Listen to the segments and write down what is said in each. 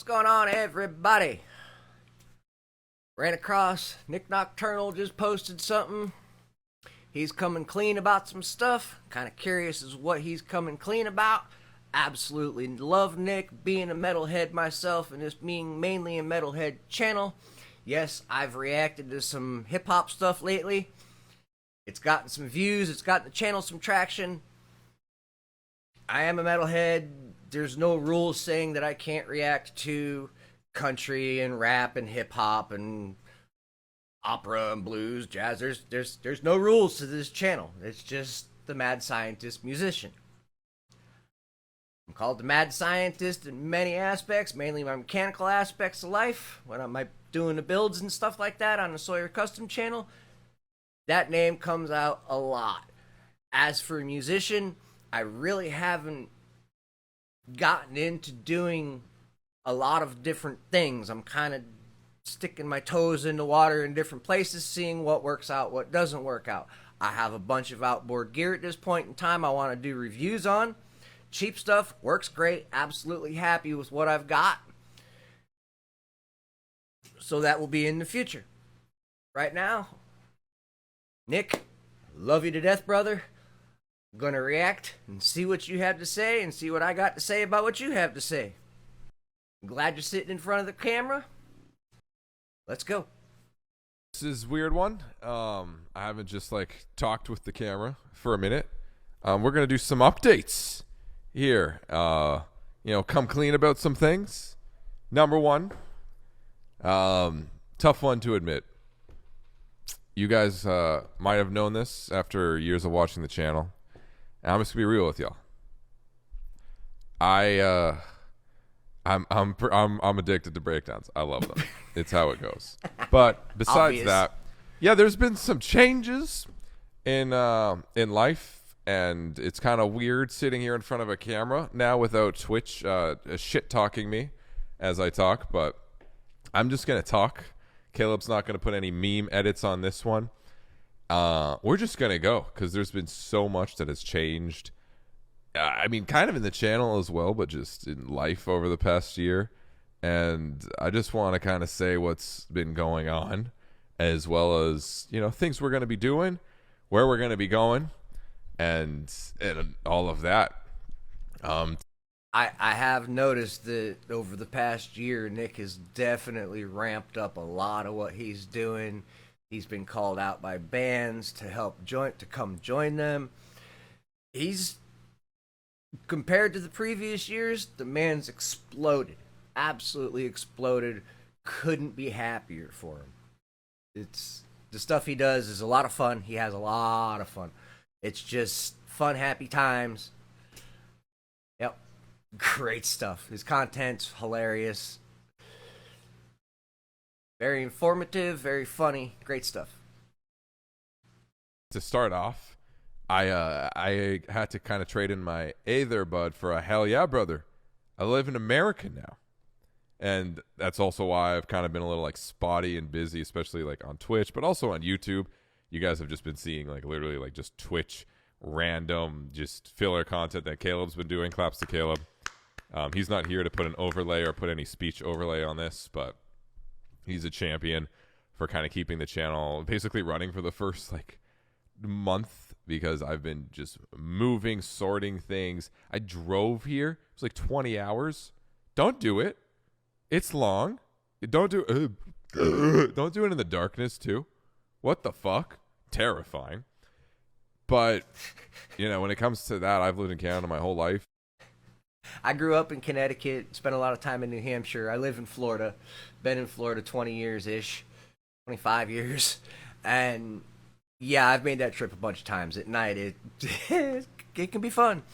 What's going on, everybody? Ran across Nick Nocturnal just posted something. He's coming clean about some stuff. Kind of curious as what he's coming clean about. Absolutely love Nick, being a metalhead myself and this being mainly a metalhead channel. Yes, I've reacted to some hip-hop stuff lately. It's gotten some views, it's gotten the channel some traction. I am a metalhead. There's no rules saying that I can't react to country and rap and hip-hop and opera and blues, jazz. There's no rules to this channel. It's just the mad scientist musician. I'm called the mad scientist in many aspects, mainly my mechanical aspects of life. When I'm doing the builds and stuff like that on the Sawyer Custom channel, that name comes out a lot. As for a musician, I really haven't gotten into doing a lot of different things. I'm kind of sticking my toes in the water in different places, seeing what works out, what doesn't work out. I have a bunch of outboard gear at this point in time I want to do reviews on. Cheap stuff, works great, absolutely happy with what I've got. So that will be in the future. Right now, Nick, love you to death, brother. I'm going to react and see what you have to say and see what I got to say about what you have to say. I'm glad you're sitting in front of the camera. Let's go. This is a weird one. I haven't just talked with the camera for a minute. We're going to do some updates here. Come clean about some things. Number one, tough one to admit. You guys might have known this after years of watching the channel. And I'm just gonna be real with y'all. I'm addicted to breakdowns. I love them. It's how it goes. But besides Obvious. that, yeah, there's been some changes in life, and it's kind of weird sitting here in front of a camera now without Twitch shit talking me as I talk. But I'm just gonna talk. Caleb's not gonna put any meme edits on this one. We're just gonna go because there's been so much that has changed. I mean, kind of in the channel as well, but just in life over the past year. And I just want to kind of say what's been going on, as well as, things we're going to be doing, where we're going to be going, and all of that. I have noticed that over the past year, Nick has definitely ramped up a lot of what he's doing. He's been called out by bands to come join them. He's, compared to the previous years, the man's exploded. Absolutely exploded. Couldn't be happier for him. It's the stuff he does is a lot of fun. He has a lot of fun. It's just fun, happy times. Yep. Great stuff. His content's hilarious. Very informative, very funny. Great stuff. To start off, I had to kind of trade in my "Hey there, bud" for a "Hell yeah, brother." I live in America now. And that's also why I've kind of been a little spotty and busy, especially on Twitch, but also on YouTube. You guys have just been seeing literally just Twitch random, just filler content that Caleb's been doing. Claps to Caleb. He's not here to put an overlay or put any speech overlay on this, but he's a champion for kind of keeping the channel basically running for the first month, because I've been just moving, sorting things. I drove here. It was 20 hours. Don't do it. It's long. Don't do don't do it in the darkness too. What the fuck? Terrifying. But when it comes to that, I've lived in Canada my whole life. I grew up in Connecticut, spent a lot of time in New Hampshire. I live in Florida. Been in Florida 20 years-ish. 25 years. And yeah, I've made that trip a bunch of times. At night, it can be fun.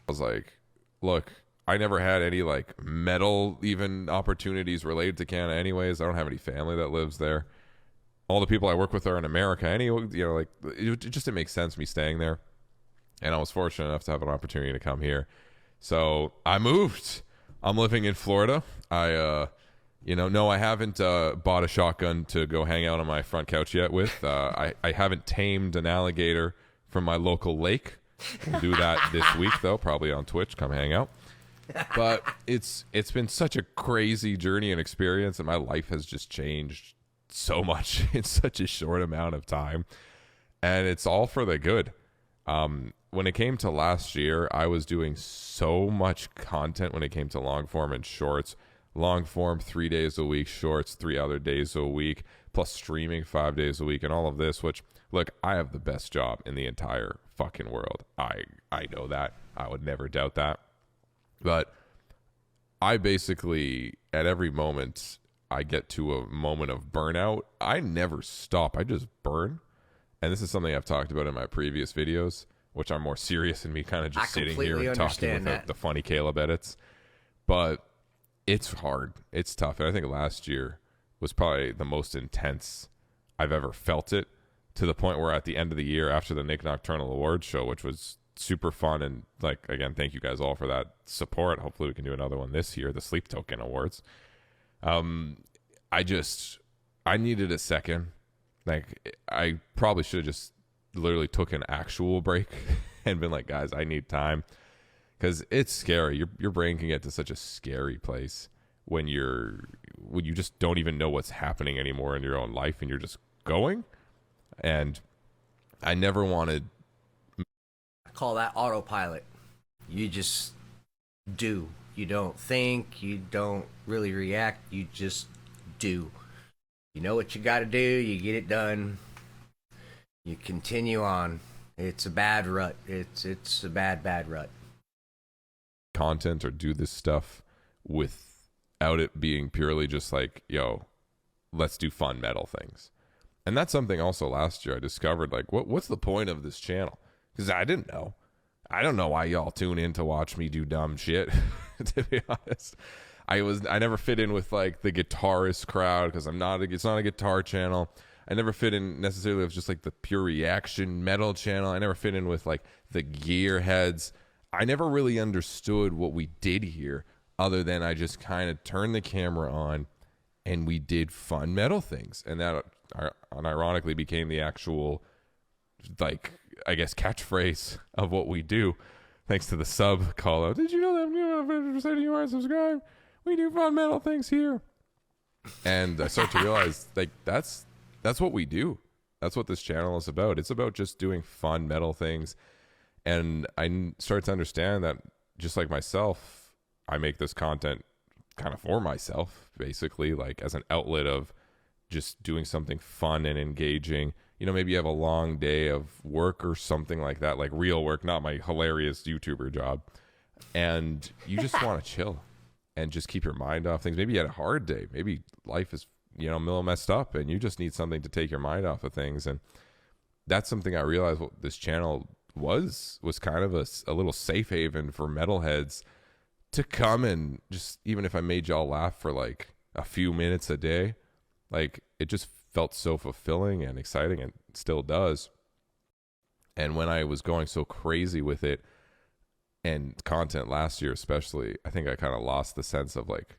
I was like, look, I never had any metal even opportunities related to Canada anyways. I don't have any family that lives there. All the people I work with are in America anyway. It just didn't make sense me staying there. And I was fortunate enough to have an opportunity to come here. So I moved. I'm living in Florida. No, I haven't bought a shotgun to go hang out on my front couch yet with. I haven't tamed an alligator from my local lake. We'll do that this week, though, probably on Twitch. Come hang out. But it's been such a crazy journey and experience, and my life has just changed so much in such a short amount of time, and it's all for the good. When it came to last year, I was doing so much content when it came to long form and shorts. Long form 3 days a week, shorts 3 other days a week, plus streaming 5 days a week, and all of this, which, look, I have the best job in the entire fucking world. I know that. I would never doubt that. But I basically, at every moment I get to a moment of burnout, I never stop. I just burn. And this is something I've talked about in my previous videos, which are more serious than me kind of just sitting here and talking with the funny Caleb edits. But it's hard. It's tough. And I think last year was probably the most intense I've ever felt it, to the point where at the end of the year, after the Nic Nocturnal Awards show, which was super fun, and like, again, thank you guys all for that support. Hopefully we can do another one this year, the Sleep Token Awards. I needed a second. Like, I probably should have just literally took an actual break and been like, guys, I need time, because it's scary. Your brain can get to such a scary place when you just don't even know what's happening anymore in your own life, and you're just going. And I never wanted. I call that autopilot. You just do. You don't think. You don't really react. You just do. You know what you got to do. You get it done. You continue on. It's a bad rut. It's a bad rut. Content or do this stuff without it being purely just like, yo, let's do fun metal things. And that's something also last year I discovered, like, what's the point of this channel? Because I didn't know. I don't know why y'all tune in to watch me do dumb shit, to be honest. I never fit in with like the guitarist crowd, because it's not a guitar channel. I never fit in necessarily with just like the pure reaction metal channel. I never fit in with like the gearheads. I never really understood what we did here, other than I just kind of turned the camera on and we did fun metal things. And that ironically became the actual, like, I guess, catchphrase of what we do, thanks to the sub call out. Did you know that 50% of you aren't subscribed? We do fun metal things here. And I start to realize, like, that's what we do. That's what this channel is about. It's about just doing fun metal things. And I started to understand that, just like myself, I make this content kind of for myself, basically, like as an outlet of just doing something fun and engaging. You know, maybe you have a long day of work or something like that, like real work, not my hilarious YouTuber job, and you just want to chill and just keep your mind off things. Maybe you had a hard day. Maybe life is, you know, a little messed up, and you just need something to take your mind off of things. And that's something I realized what this channel was kind of a little safe haven for metalheads to come and just, even if I made y'all laugh for like a few minutes a day, like, it just felt so fulfilling and exciting, and still does. And when I was going so crazy with it and content last year especially, I think I kind of lost the sense of like,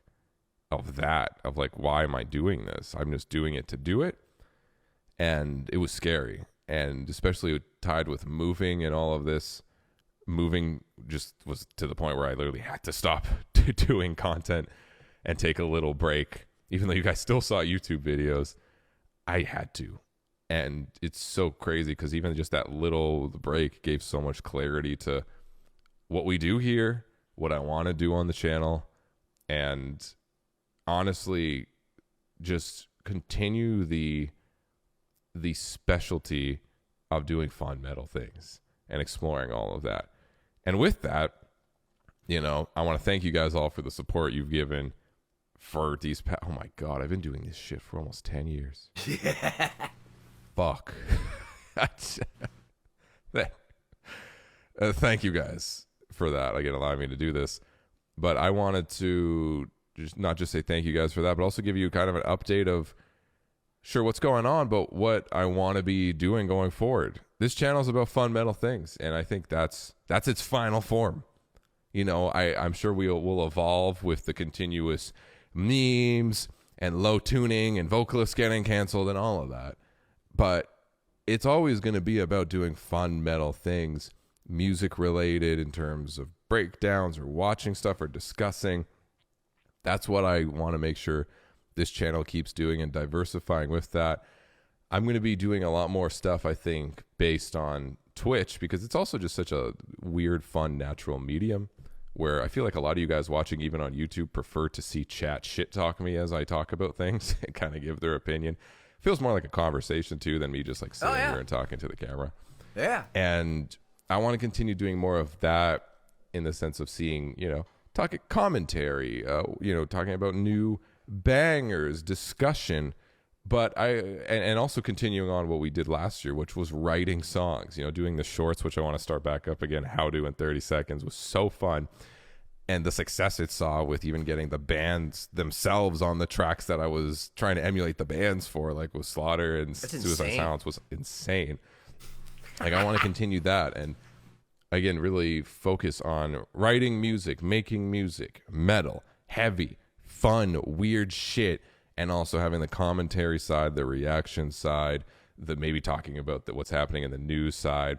why am I doing this? I'm just doing it to do it. And it was scary. And especially tied with moving and all of this, moving just was to the point where I literally had to stop doing content and take a little break. Even though you guys still saw YouTube videos, I had to. And it's so crazy, because even just that little break gave so much clarity to what we do here, what I want to do on the channel, and honestly, just continue the specialty of doing fun metal things and exploring all of that. And with that, you know, I want to thank you guys all for the support you've given for these oh my god, I've been doing this shit for almost 10 years. Yeah. Fuck. Thank you guys for that, again, allowing me to do this. But I wanted to not just say thank you guys for that, but also give you kind of an update of, sure, what's going on, but what I want to be doing going forward. This channel is about fun metal things, and I think that's its final form. You know, I'm sure we'll evolve with the continuous memes and low tuning and vocalists getting canceled and all of that. But it's always going to be about doing fun metal things, music related in terms of breakdowns or watching stuff or discussing. That's what I want to make sure this channel keeps doing and diversifying with that. I'm going to be doing a lot more stuff, I think, based on Twitch, because it's also just such a weird, fun, natural medium where I feel like a lot of you guys watching, even on YouTube, prefer to see chat shit talk me as I talk about things and kind of give their opinion. Feels more like a conversation, too, than me just like sitting here and talking to the camera. Yeah. And I want to continue doing more of that in the sense of seeing, talking commentary, talking about new bangers, discussion. But and also continuing on what we did last year, which was writing songs, doing the shorts, which I want to start back up again. How to in 30 seconds was so fun. And the success it saw with even getting the bands themselves on the tracks that I was trying to emulate the bands for, like with Slaughter and Suicide Silence, was insane. Like, I want to continue that. And again, really focus on writing music, making music, metal, heavy, fun, weird shit. And also having the commentary side, the reaction side, the maybe talking about what's happening in the news side.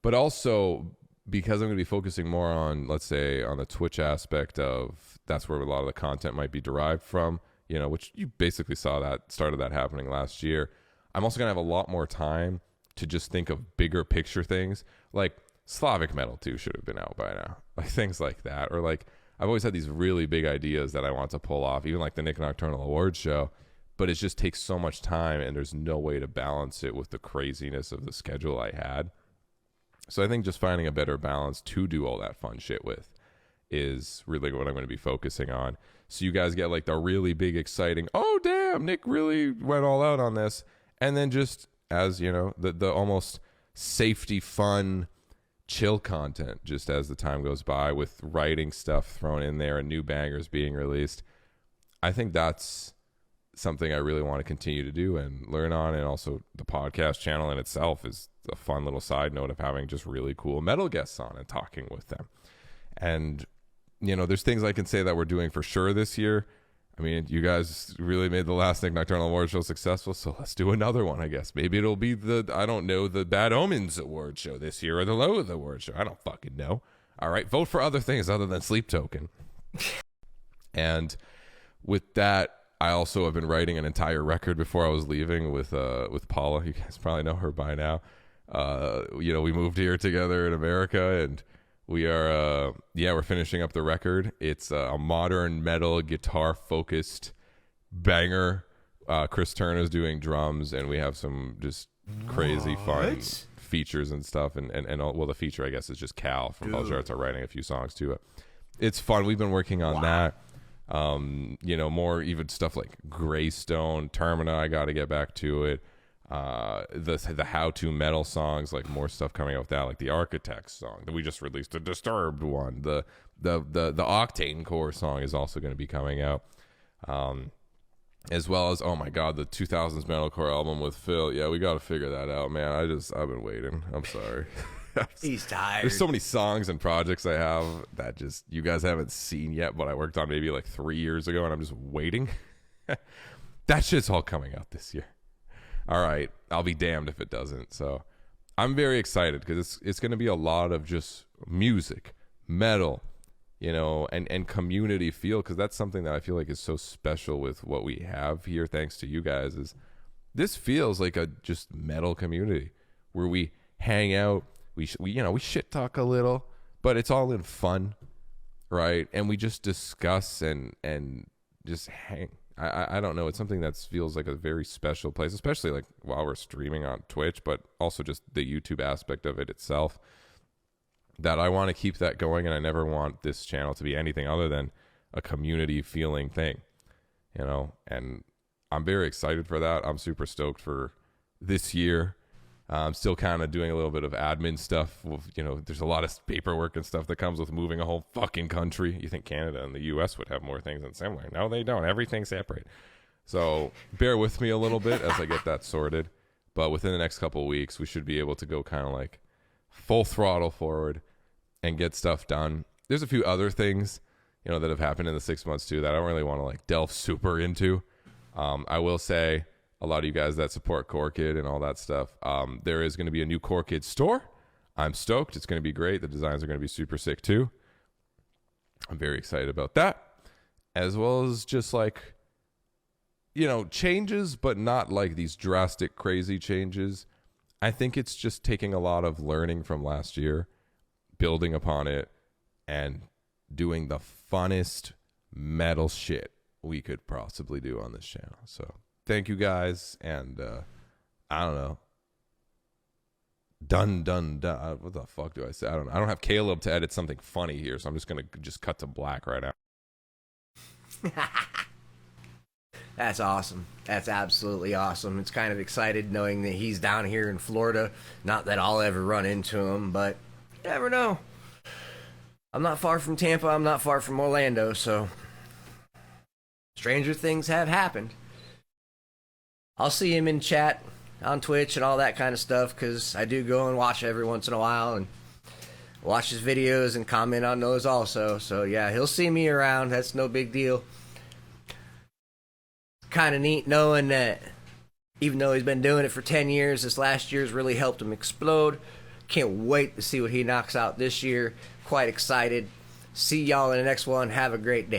But also, because I'm going to be focusing more on, let's say, on the Twitch aspect of, that's where a lot of the content might be derived from, which you basically started that happening last year. I'm also going to have a lot more time to just think of bigger picture things. Like Slavic Metal 2 should have been out by now. Like things like that. Or like, I've always had these really big ideas that I want to pull off, even like the Nic Nocturnal Awards show, but it just takes so much time and there's no way to balance it with the craziness of the schedule I had. So I think just finding a better balance to do all that fun shit with is really what I'm going to be focusing on. So you guys get like the really big, exciting, oh, damn, Nick really went all out on this. And then just as, the almost safety, fun, chill content just as the time goes by with writing stuff thrown in there and new bangers being released. I think that's something I really want to continue to do and learn on. And also the podcast channel in itself is a fun little side note of having just really cool metal guests on and talking with them. And, there's things I can say that we're doing for sure this year. I mean, you guys really made the last Nic Nocturnal Awards show successful, so let's do another one, I guess. Maybe it'll be the Bad Omens Award show this year or the Loathe Award show. I don't fucking know. All right, vote for other things other than Sleep Token. And with that, I also have been writing an entire record before I was leaving with Paula. You guys probably know her by now. We moved here together in America, and we are, we're finishing up the record. It's a modern metal guitar focused banger. Chris Turner's doing drums, and we have some just crazy fun features and stuff. And the feature, I guess, is just Cal from Bell Jarts are writing a few songs to it. It's fun. We've been working on that. More even stuff like Greystone, Termina. I got to get back to it. The how-to metal songs, like more stuff coming out with that, like the Architects song that we just released, the Disturbed one, the Octane Core song is also going to be coming out, as well as, oh my god, the 2000s metalcore album with Phil. Yeah, we got to figure that out, man. I've been waiting. I'm sorry. He's tired. There's so many songs and projects I have that just you guys haven't seen yet, but I worked on maybe like 3 years ago, and I'm just waiting. That shit's all coming out this year. All right, I'll be damned if it doesn't. So I'm very excited because it's going to be a lot of just music, metal, and community feel, because that's something that I feel like is so special with what we have here, thanks to you guys, is this feels like a just metal community where we hang out, we shit talk a little, but it's all in fun, right? And we just discuss and just hang. I don't know. It's something that feels like a very special place, especially like while we're streaming on Twitch, but also just the YouTube aspect of it itself, that I want to keep that going. And I never want this channel to be anything other than a community feeling thing, and I'm very excited for that. I'm super stoked for this year. I'm still kind of doing a little bit of admin stuff. There's a lot of paperwork and stuff that comes with moving a whole fucking country. You think Canada and the U.S. would have more things than similar. No, they don't. Everything's separate. So bear with me a little bit as I get that sorted. But within the next couple of weeks, we should be able to go kind of like full throttle forward and get stuff done. There's a few other things, that have happened in the 6 months too that I don't really want to like delve super into. I will say, a lot of you guys that support Core Kid and all that stuff, there is going to be a new Core Kid store. I'm stoked. It's going to be great. The designs are going to be super sick too. I'm very excited about that, as well as just like, changes, but not like these drastic, crazy changes. I think it's just taking a lot of learning from last year, building upon it, and doing the funnest metal shit we could possibly do on this channel. So thank you guys, and I don't know. Done. What the fuck do I say? I don't know. I don't have Caleb to edit something funny here, so I'm just gonna cut to black right now. That's awesome. That's absolutely awesome. It's kind of excited knowing that he's down here in Florida. Not that I'll ever run into him, but you never know. I'm not far from Tampa. I'm not far from Orlando, so stranger things have happened. I'll see him in chat on Twitch and all that kind of stuff, because I do go and watch every once in a while and watch his videos and comment on those also. So yeah, he'll see me around. That's no big deal. Kind of neat knowing that even though he's been doing it for 10 years, this last year's really helped him explode. Can't wait to see what he knocks out this year. Quite excited. See y'all in the next one. Have a great day.